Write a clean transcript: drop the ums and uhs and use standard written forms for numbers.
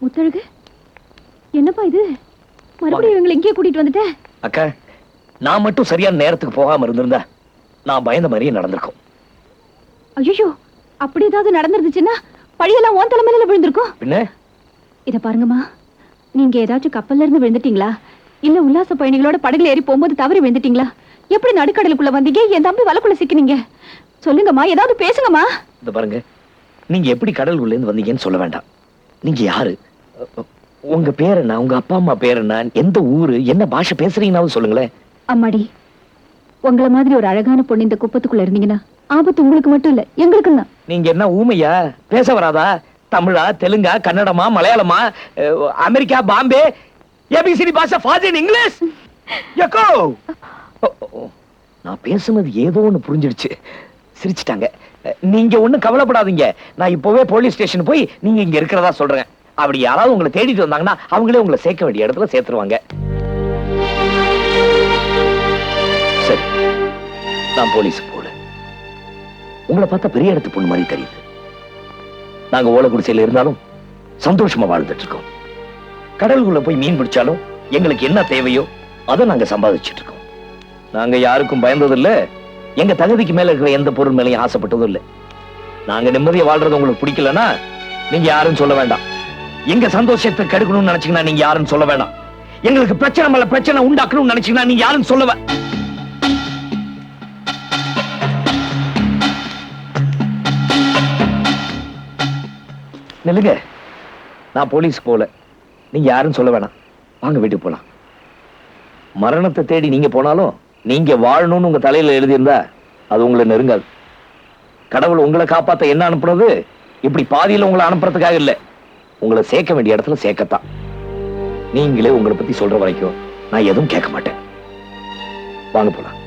முத்தழகு, என்னப்பா இது? மறுபடியும் இவங்களை இங்கே கூட்டிட்டு வந்துட்ட? அக்கா, நான் மட்டும் சரியான நேரத்துக்கு போகாம இருந்திருந்தா நான் பயந்த மாதிரியே நடந்திருக்கும். ஐயோ, அப்படி ஏதாவது நடந்துருந்துச்சுன்னா பழியெல்லாம் உன் தலைமையில விழுந்திருக்கும். பின்ன இத பாருங்கம்மா, நீங்க ஏதாச்சும் கப்பல்ல இருந்து விழுந்துட்டீங்களா, இல்ல உல்லாச பயணிகளோட படகுல ஏறி போகும்போது தவறி விழுந்துட்டீங்களா? எப்படி நடுக்கடலுக்குள்ள வந்தீங்க? என் தம்பி வலக்குள்ள சிக்கினீங்க? சொல்லுங்கம்மா, ஏதாவது பேசுங்கம்மா. இத பாருங்க, நீங்க எப்படி கடலுக்குள்ள இருந்து வந்தீங்கன்னு சொல்ல வேண்டாம். நீங்க யாரு, உங்க பேர் என்ன, உங்க அப்பா அம்மா பேர் என்ன, எந்த ஊரு, என்ன பாஷை பேசுறீங்கன்னு சொல்லுங்களேன். அம்மாடி, உங்கள மாதிரி ஒரு அழகான பொண்ணு இந்த குப்பத்துக்குள்ள இருந்தீங்கன்னா ஆபத்து உங்களுக்கு மட்டும் இல்ல, எங்களுக்கும் தான். நீங்க என்ன ஊமையா? பேச வராதா? தமிழா, தெலுங்கா, கன்னடமா, மலையாளமா, அமெரிக்கா, பாம்பே, ஏபிசிடி பாஷா, ஃபாதர் இங்கிலீஷ்? யக்கோ, நான் பேசுனது ஏதோ ஒண்ணு புரிஞ்சிடுச்சு, சிரிச்சிட்டாங்க. நீங்க ஒண்ணும் கவலைப்படாதீங்க. நான் இப்பவே போலீஸ் ஸ்டேஷன் போய் நீங்க இங்க இருக்கிறதா சொல்றேன். அப்படி யாராவது உங்களை தேடிட்டு வந்தாங்கன்னா அவங்களே உங்களை சேர்க்க வேண்டிய இடத்துல சேர்த்துருவாங்க. சரி, நான் போலீஸுக்கு போல. உங்களை பார்த்தா பெரிய இடத்து பொண்ணு மாதிரி தெரியுது. நாங்க ஓலை குடிசையில இருந்தாலும் சந்தோஷமா வாழ்ந்துட்டு இருக்கோம். கடலுக்குள்ள போய் மீன் பிடிச்சாலும் எங்களுக்கு என்ன தேவையோ அதை நாங்க சம்பாதிச்சுட்டு இருக்கோம். நாங்க யாருக்கும் பயந்ததும் இல்ல, எங்க தகுதிக்கு மேல இருக்கிற எந்த பொருள் மேலையும் ஆசைப்பட்டதும் இல்ல. நாங்க நிம்மதியா வாழ்றது உங்களுக்கு பிடிக்கலன்னா நீங்க யாரும் சொல்ல வேண்டாம். எங்க சந்தோஷத்தை கெடுக்கணும்னு நினைச்சீங்கன்னா நீங்க யாரும் சொல்ல வேண்டாம். எங்களுக்கு பிரச்சனை மேல பிரச்சனை உண்டாக்கணும்னு நினைச்சீங்கன்னா நீங்க யாரும் சொல்ல நில்லுங்க. நான் போலீஸ்க்கு போல, நீங்க யாரும் சொல்ல வேணாம். வாங்க வீட்டுக்கு போலாம். மரணத்தை தேடி நீங்க போனாலும் நீங்க வாழணும்னு உங்க தலையில எழுதியிருந்தா அது உங்களை நெருங்காது. கடவுள் உங்களை காப்பாத்த என்ன அனுப்புறது, இப்படி பாதியில உங்களை அனுப்புறதுக்காக இல்ல, உங்களை சேர்க்க வேண்டிய இடத்துல சேர்க்கத்தான். நீங்களே உங்களை பத்தி சொல்ற வரைக்கும் நான் எதுவும் கேட்க மாட்டேன். வாங்க போலாம்.